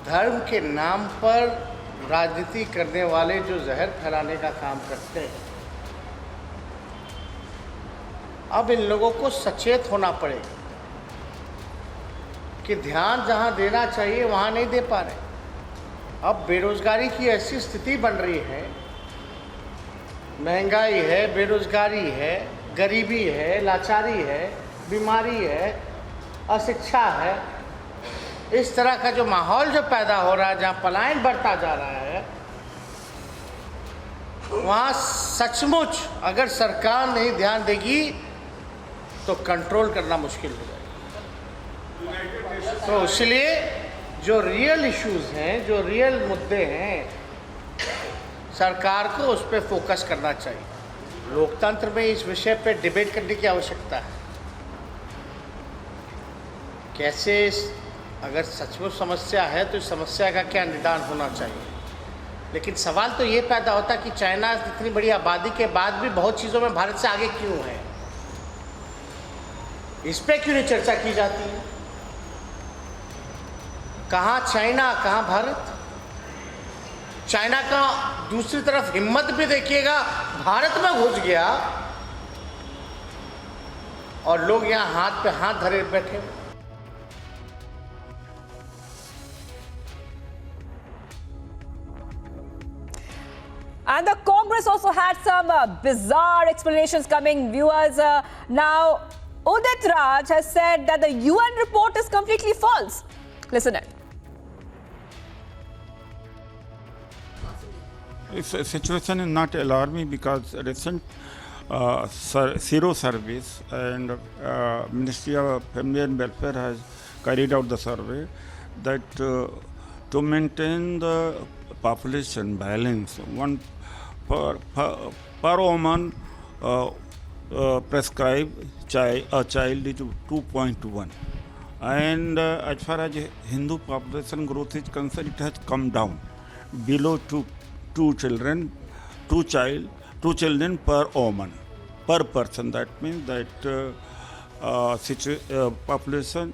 धर्म के नाम पर राजनीति करने वाले जो जहर फैलाने का काम करते हैं, अब इन लोगों को सचेत होना पड़ेगा कि ध्यान जहां देना चाहिए वहां नहीं दे पा रहे। अब बेरोजगारी की ऐसी स्थिति बन रही है, महंगाई है, बेरोजगारी है, गरीबी है, लाचारी है, बीमारी है, अशिक्षा है, इस तरह का जो माहौल जो पैदा हो रहा है, जहाँ पलायन बढ़ता जा रहा है, वहाँ सचमुच अगर सरकार नहीं ध्यान देगी तो कंट्रोल करना मुश्किल हो जाएगा। तो इसलिए जो रियल इश्यूज हैं, जो रियल मुद्दे हैं, सरकार को उस पर फोकस करना चाहिए। लोकतंत्र में इस विषय पे डिबेट करने की आवश्यकता है। कैसे अगर सचमुच समस्या है तो इस समस्या का क्या निदान होना चाहिए। लेकिन सवाल तो ये पैदा होता है कि चाइना इतनी बड़ी आबादी के बाद भी बहुत चीज़ों में भारत से आगे क्यों है, इस पे क्यों नहीं चर्चा की जाती है। कहाँ चाइना, कहाँ भारत। चाइना का दूसरी तरफ हिम्मत भी देखिएगा, भारत में घुस गया और लोग यहाँ हाथ पे हाथ धरे बैठे। And the Congress also had some bizarre explanations coming. Viewers, now Udit Raj has said that the UN report is completely false. Listen it. This situation is not alarming because recent Zero Service and Ministry of Family and Welfare has carried out the survey that to maintain the population balance, one per woman prescribed a child is 2.1, and as far as Hindu population growth is concerned, it has come down below two children per woman per person. That means that population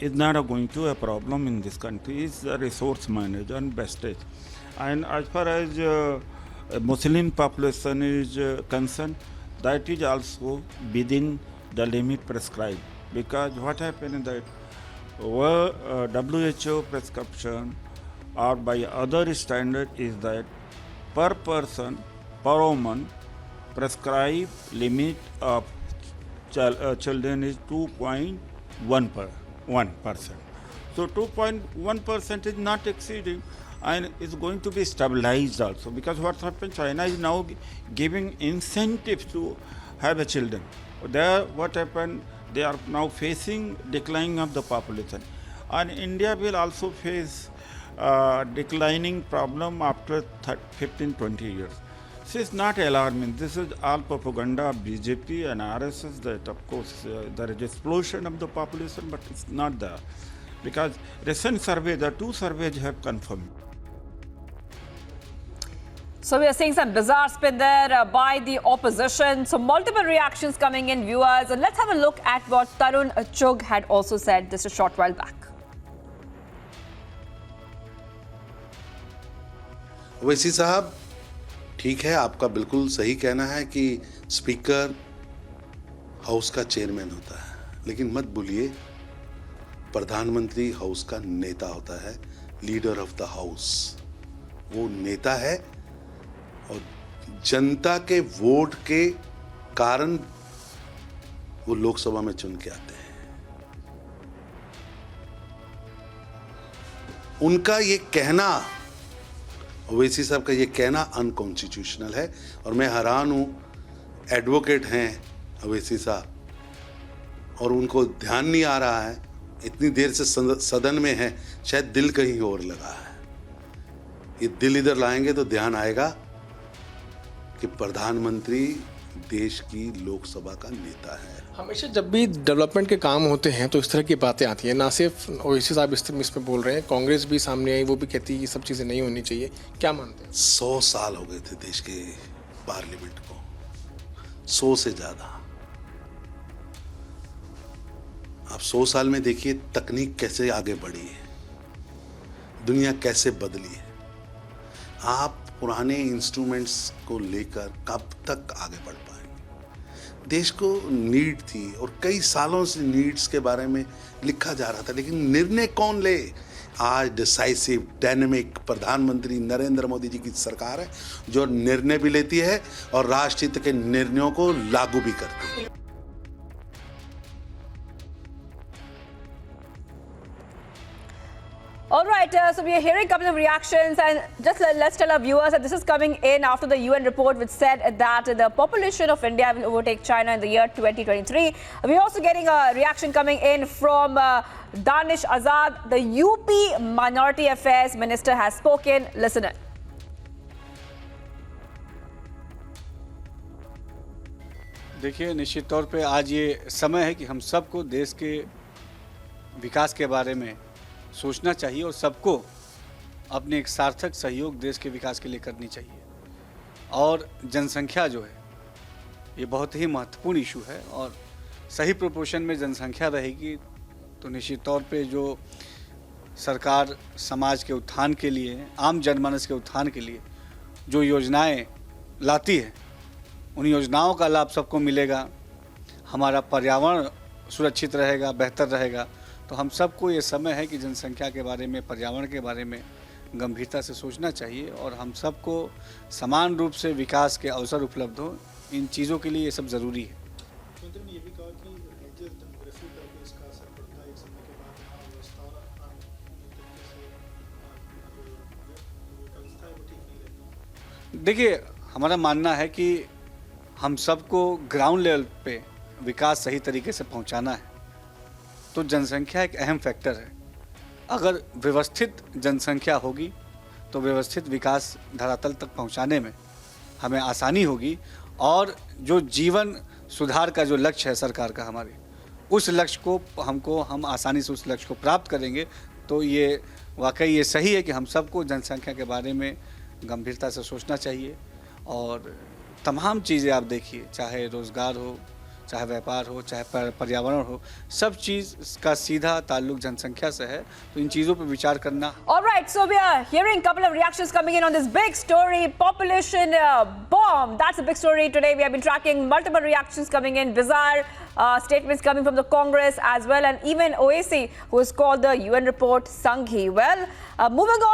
is not going to a problem in this country. Is a resource management wastage. And as far as Muslim population is concerned, that is also within the limit prescribed. Because what happened is that WHO prescription or by other standard is that per person, per woman, prescribed limit of children is 2.1%. So 2.1% is not exceeding, and it's going to be stabilized also, because what happened, China is now giving incentives to have a children. There, what happened, they are now facing decline of the population, and India will also face declining problem after 15-20 years. This is not alarming. This is all propaganda of BJP and RSS that of course there is explosion of the population, but it's not there. Because recent survey, the two surveys have confirmed. So we are seeing some bizarre spin there by the opposition. So multiple reactions coming in, viewers. And let's have a look at what Tarun Chugh had also said just a short while back. Owaisi साहब, ठीक है, आपका बिल्कुल सही कहना है कि speaker house का चेयरमैन होता है, लेकिन मत भूलिए प्रधानमंत्री हाउस का नेता होता है, लीडर ऑफ द हाउस। वो नेता है और जनता के वोट के कारण वो लोकसभा में चुन के आते हैं। उनका ये कहना, ओवैसी साहब का ये कहना अनकॉन्स्टिट्यूशनल है, और मैं हैरान हूं, एडवोकेट हैं ओवैसी साहब और उनको ध्यान नहीं आ रहा है, इतनी देर से सदन में है, शायद दिल कहीं और लगा है। ये दिल इधर लाएंगे तो ध्यान आएगा कि प्रधानमंत्री देश की लोकसभा का नेता है। हमेशा जब भी डेवलपमेंट के काम होते हैं तो इस तरह की बातें आती हैं, ना सिर्फ ओवैसी साहब इसमें बोल रहे हैं, कांग्रेस भी सामने आई, वो भी कहती है ये सब चीज़ें नहीं होनी चाहिए। क्या मानते हैं? 100 साल हो गए थे देश के पार्लियामेंट को, 100 से ज़्यादा। आप 100 साल में देखिए तकनीक कैसे आगे बढ़ी है। दुनिया कैसे बदली है। आप पुराने इंस्ट्रूमेंट्स को लेकर कब तक आगे बढ़ पाएंगे। देश को नीड थी और कई सालों से नीड्स के बारे में लिखा जा रहा था, लेकिन निर्णय कौन ले। आज डिसाइसिव डायनेमिक प्रधानमंत्री नरेंद्र मोदी जी की सरकार है जो निर्णय भी लेती है और राष्ट्रहित के निर्णयों को लागू भी करती है। All right, so we are hearing a couple of reactions, and just let's tell our viewers that this is coming in after the UN report which said that the population of India will overtake China in the year 2023. We're also getting a reaction coming in from Danish Azad. The UP Minority Affairs Minister has spoken. Listen in. देखिए, निश्चित तौर पे आज ये समय है कि हम सबको देश के विकास के बारे में सोचना चाहिए और सबको अपने एक सार्थक सहयोग देश के विकास के लिए करनी चाहिए। और जनसंख्या जो है ये बहुत ही महत्वपूर्ण इशू है, और सही प्रोपोर्शन में जनसंख्या रहेगी तो निश्चित तौर पे जो सरकार समाज के उत्थान के लिए, आम जनमानस के उत्थान के लिए जो योजनाएं लाती है, उन योजनाओं का लाभ सबको मिलेगा। हमारा पर्यावरण सुरक्षित रहेगा, बेहतर रहेगा। तो हम सबको ये समय है कि जनसंख्या के बारे में, पर्यावरण के बारे में गंभीरता से सोचना चाहिए और हम सबको समान रूप से विकास के अवसर उपलब्ध हो। इन चीज़ों के लिए ये सब ज़रूरी है। मंत्री ने ये भी कहा कि एजेस डेमोग्राफी पर भी इसका असर पड़ता है एक समय के बाद, अवस्था और व्यवस्था है वो ठीक नहीं रहती। देखिए, हमारा मानना है कि हम सबको ग्राउंड लेवल पे विकास सही तरीके से पहुंचाना है, तो जनसंख्या एक अहम फैक्टर है। अगर व्यवस्थित जनसंख्या होगी तो व्यवस्थित विकास धरातल तक पहुंचाने में हमें आसानी होगी, और जो जीवन सुधार का जो लक्ष्य है सरकार का, हमारे उस लक्ष्य को हम आसानी से उस लक्ष्य को प्राप्त करेंगे। तो ये वाकई ये सही है कि हम सबको जनसंख्या के बारे में गंभीरता से सोचना चाहिए। और तमाम चीज़ें आप देखिए, चाहे रोज़गार हो, चाहे व्यापार हो, चाहे पर्यावरण हो, सब चीज़ का सीधा ताल्लुक जनसंख्या से है। तो इन चीज़ों पर विचार करना। All right, so we are hearing a couple of reactions coming in on this big story, population bomb. That's a big story today. We have been tracking multiple reactions coming in, bizarre statements coming from the Congress as well, and even OAC, who has called the UN report Sanghi. Well, moving on.